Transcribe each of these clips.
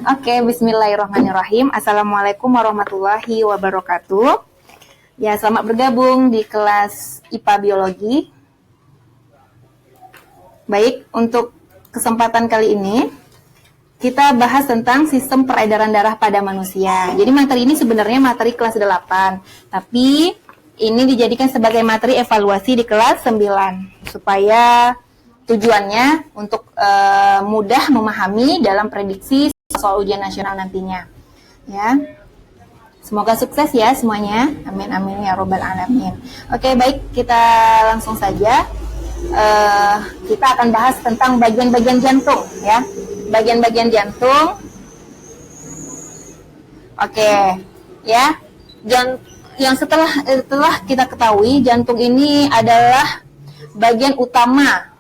Oke, bismillahirrahmanirrahim. Assalamualaikum warahmatullahi wabarakatuh. Ya, selamat bergabung di kelas IPA Biologi. Baik, untuk kesempatan kali ini, kita bahas tentang sistem peredaran darah pada manusia. Jadi materi ini sebenarnya materi kelas 8, tapi ini dijadikan sebagai materi evaluasi di kelas 9, supaya tujuannya untuk mudah memahami dalam prediksi soal ujian nasional nantinya. Ya, semoga sukses ya semuanya. Amin amin ya robbal alamin. Oke, baik, kita langsung saja. Kita akan bahas tentang bagian-bagian jantung, ya. Bagian-bagian jantung. Oke, ya. Yang setelah kita ketahui, jantung ini adalah bagian utama.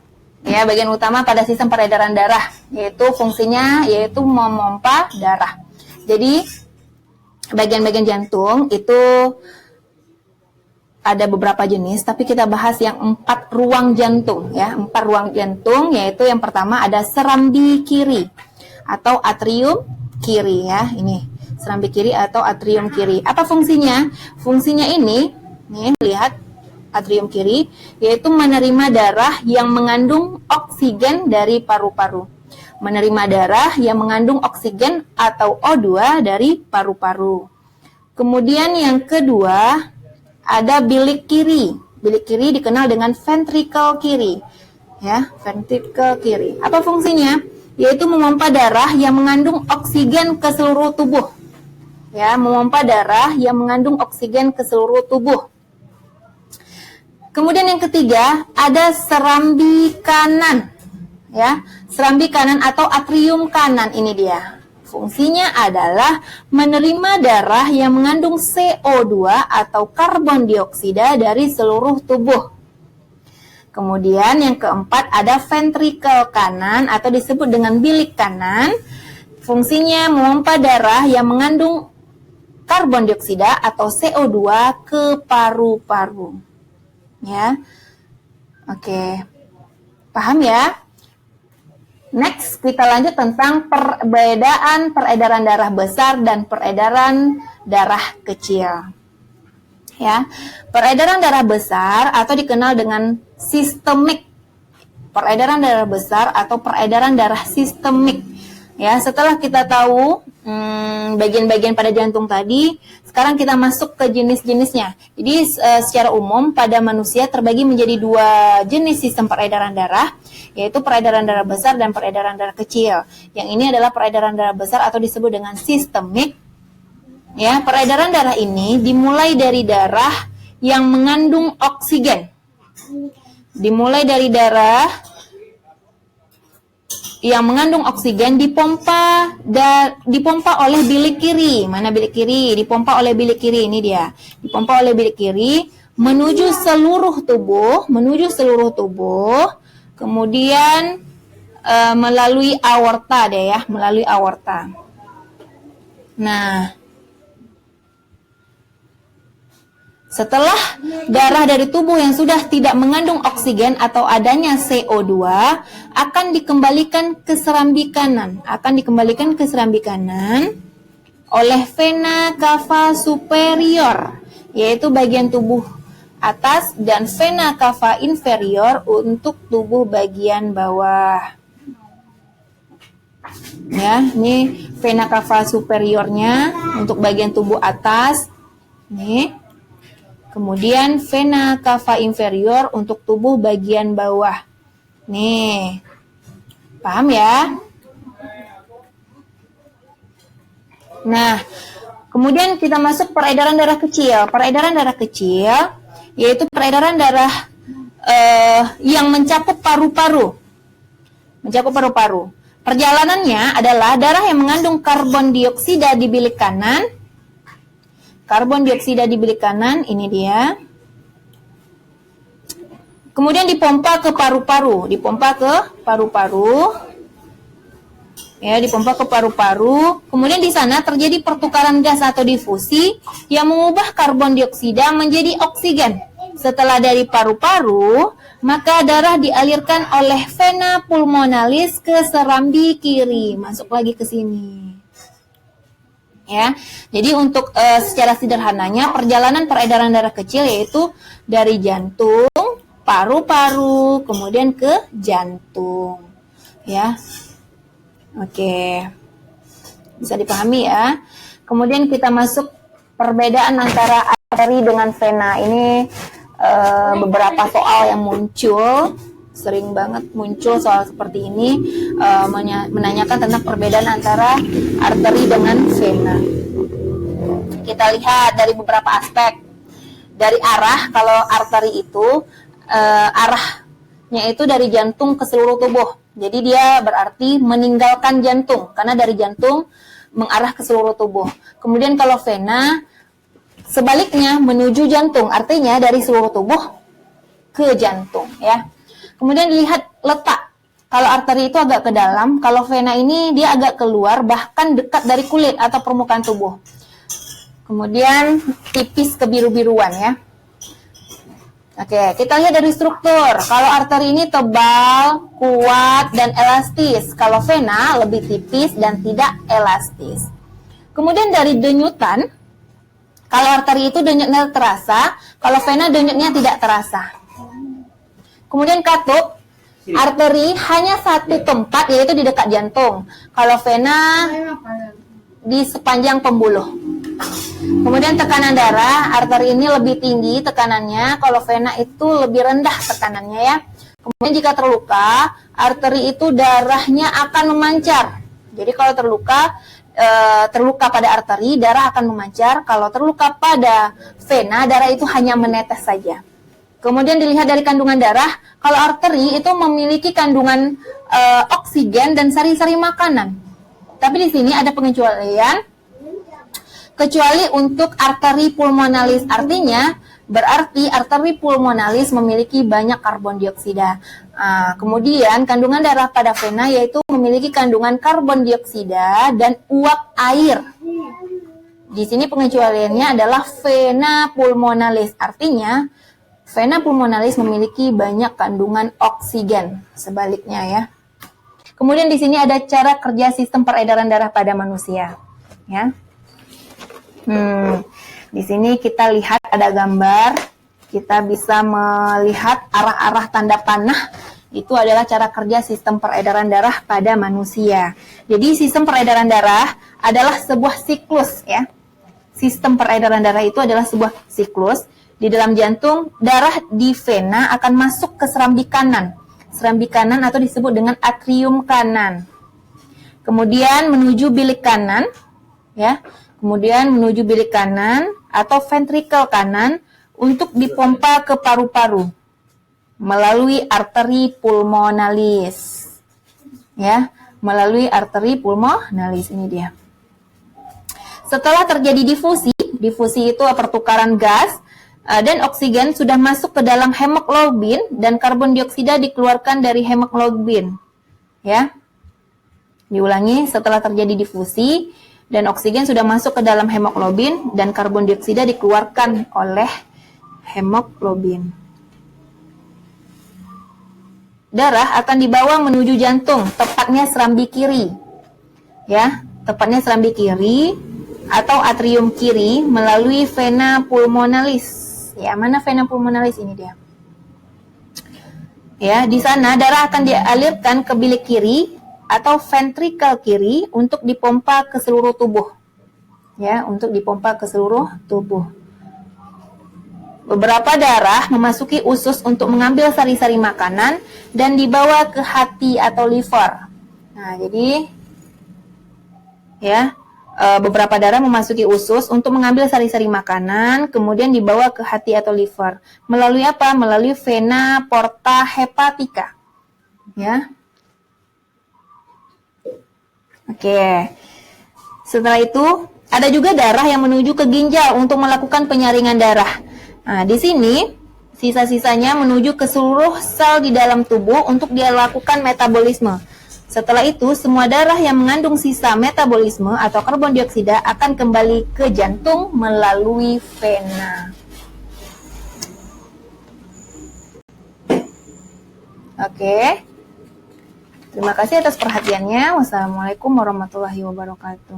Ya, bagian utama pada sistem peredaran darah, yaitu fungsinya yaitu memompa darah. Jadi bagian-bagian jantung itu ada beberapa jenis, tapi kita bahas yang 4 ruang jantung, ya. 4 ruang jantung, yaitu yang pertama ada serambi kiri atau atrium kiri, ya. Ini serambi kiri atau atrium kiri. Apa fungsinya? Fungsinya ini, nih lihat, atrium kiri, yaitu menerima darah yang mengandung oksigen dari paru-paru. Menerima darah yang mengandung oksigen atau O2 dari paru-paru. Kemudian yang kedua, ada bilik kiri. Bilik kiri dikenal dengan ventricle kiri. Ya, ventricle kiri. Apa fungsinya? Yaitu memompa darah yang mengandung oksigen ke seluruh tubuh. Ya, memompa darah yang mengandung oksigen ke seluruh tubuh. Kemudian yang ketiga, ada serambi kanan. Ya, serambi kanan atau atrium kanan, ini dia. Fungsinya adalah menerima darah yang mengandung CO2 atau karbon dioksida dari seluruh tubuh. Kemudian yang keempat, ada ventricle kanan atau disebut dengan bilik kanan. Fungsinya memompa darah yang mengandung karbon dioksida atau CO2 ke paru-paru. Ya, oke, paham ya? Next, kita lanjut tentang perbedaan peredaran darah besar dan peredaran darah kecil. Ya, peredaran darah besar atau dikenal dengan sistemik. Peredaran darah besar atau peredaran darah sistemik. Ya, setelah kita tahu bagian-bagian pada jantung tadi, sekarang kita masuk ke jenis-jenisnya. Jadi secara umum pada manusia terbagi menjadi 2 jenis sistem peredaran darah, yaitu peredaran darah besar dan peredaran darah kecil. Yang ini adalah peredaran darah besar atau disebut dengan sistemik. Ya, peredaran darah ini dimulai dari darah yang mengandung oksigen. Dimulai dari darah yang mengandung oksigen dipompa oleh bilik kiri. Mana bilik kiri? Dipompa oleh bilik kiri, ini dia. Dipompa oleh bilik kiri menuju seluruh tubuh, kemudian melalui aorta deh ya, melalui aorta. Nah, setelah darah dari tubuh yang sudah tidak mengandung oksigen atau adanya CO2 akan dikembalikan ke serambi kanan, oleh vena cava superior, yaitu bagian tubuh atas, dan vena cava inferior untuk tubuh bagian bawah. Ya, ini vena cava superiornya untuk bagian tubuh atas. Nih. Kemudian vena cava inferior untuk tubuh bagian bawah. Nih, paham ya? Nah, kemudian kita masuk peredaran darah kecil. Peredaran darah kecil yaitu peredaran darah yang mencakup paru-paru. Perjalanannya adalah darah yang mengandung karbon dioksida di bilik kanan. Karbon dioksida di bilik kanan, ini dia. Kemudian dipompa ke paru-paru. Ya, dipompa ke paru-paru. Kemudian di sana terjadi pertukaran gas atau difusi yang mengubah karbon dioksida menjadi oksigen. Setelah dari paru-paru, maka darah dialirkan oleh vena pulmonalis ke serambi kiri. Masuk lagi ke sini. Ya, jadi untuk secara sederhananya perjalanan peredaran darah kecil yaitu dari jantung, paru-paru, kemudian ke jantung. Ya, oke, bisa dipahami ya. Kemudian kita masuk perbedaan antara arteri dengan vena. Ini beberapa soal yang muncul. Sering banget muncul soal seperti ini, menanyakan tentang perbedaan antara arteri dengan vena. Kita lihat dari beberapa aspek. Dari arah, kalau arteri itu arahnya itu dari jantung ke seluruh tubuh. Jadi dia berarti meninggalkan jantung, karena dari jantung mengarah ke seluruh tubuh. Kemudian kalau vena, sebaliknya menuju jantung, artinya dari seluruh tubuh ke jantung, ya. Kemudian dilihat letak. Kalau arteri itu agak ke dalam, kalau vena ini dia agak keluar, bahkan dekat dari kulit atau permukaan tubuh. Kemudian tipis kebiru-biruan ya. Oke, kita lihat dari struktur. Kalau arteri ini tebal, kuat, dan elastis. Kalau vena lebih tipis dan tidak elastis. Kemudian dari denyutan, kalau arteri itu denyutnya terasa, kalau vena denyutnya tidak terasa. Kemudian katup, arteri hanya satu tempat, yaitu di dekat jantung. Kalau vena di sepanjang pembuluh. Kemudian tekanan darah, arteri ini lebih tinggi tekanannya, kalau vena itu lebih rendah tekanannya ya. Kemudian jika terluka, arteri itu darahnya akan memancar. Jadi kalau terluka pada arteri, darah akan memancar. Kalau terluka pada vena, darah itu hanya menetes saja. Kemudian dilihat dari kandungan darah, kalau arteri itu memiliki kandungan oksigen dan sari-sari makanan. Tapi di sini ada pengecualian, kecuali untuk arteri pulmonalis. Artinya, berarti arteri pulmonalis memiliki banyak karbon dioksida. Kemudian kandungan darah pada vena yaitu memiliki kandungan karbon dioksida dan uap air. Di sini pengecualiannya adalah vena pulmonalis. Artinya, vena pulmonalis memiliki banyak kandungan oksigen, sebaliknya ya. Kemudian di sini ada cara kerja sistem peredaran darah pada manusia, ya. Di sini kita lihat ada gambar, kita bisa melihat arah-arah tanda panah. Itu adalah cara kerja sistem peredaran darah pada manusia. Jadi sistem peredaran darah adalah sebuah siklus, ya. Sistem peredaran darah itu adalah sebuah siklus. Di dalam jantung, darah di vena akan masuk ke serambi kanan. Serambi kanan atau disebut dengan atrium kanan. Kemudian menuju bilik kanan, ya. Kemudian menuju bilik kanan atau ventrikel kanan untuk dipompa ke paru-paru melalui arteri pulmonalis. Ya, melalui arteri pulmonalis ini dia. Setelah terjadi difusi itu pertukaran gas dan oksigen sudah masuk ke dalam hemoglobin dan karbon dioksida dikeluarkan dari hemoglobin. Ya. Diulangi, setelah terjadi difusi dan oksigen sudah masuk ke dalam hemoglobin dan karbon dioksida dikeluarkan oleh hemoglobin. Darah akan dibawa menuju jantung, tepatnya serambi kiri. Ya, tepatnya serambi kiri atau atrium kiri melalui vena pulmonalis. Ya, mana vena pulmonalis ini dia? Ya, di sana darah akan dialirkan ke bilik kiri atau ventrikel kiri untuk dipompa ke seluruh tubuh. Ya, untuk dipompa ke seluruh tubuh. Beberapa darah memasuki usus untuk mengambil sari-sari makanan dan dibawa ke hati atau liver. Nah, jadi ya, beberapa darah memasuki usus untuk mengambil sari-sari makanan, kemudian dibawa ke hati atau liver. Melalui apa? Melalui vena porta hepatica. Ya. Oke. Setelah itu, ada juga darah yang menuju ke ginjal untuk melakukan penyaringan darah. Nah, di sini sisa-sisanya menuju ke seluruh sel di dalam tubuh untuk dilakukan metabolisme. Setelah itu, semua darah yang mengandung sisa metabolisme atau karbon dioksida akan kembali ke jantung melalui vena. Oke. Terima kasih atas perhatiannya. Wassalamualaikum warahmatullahi wabarakatuh.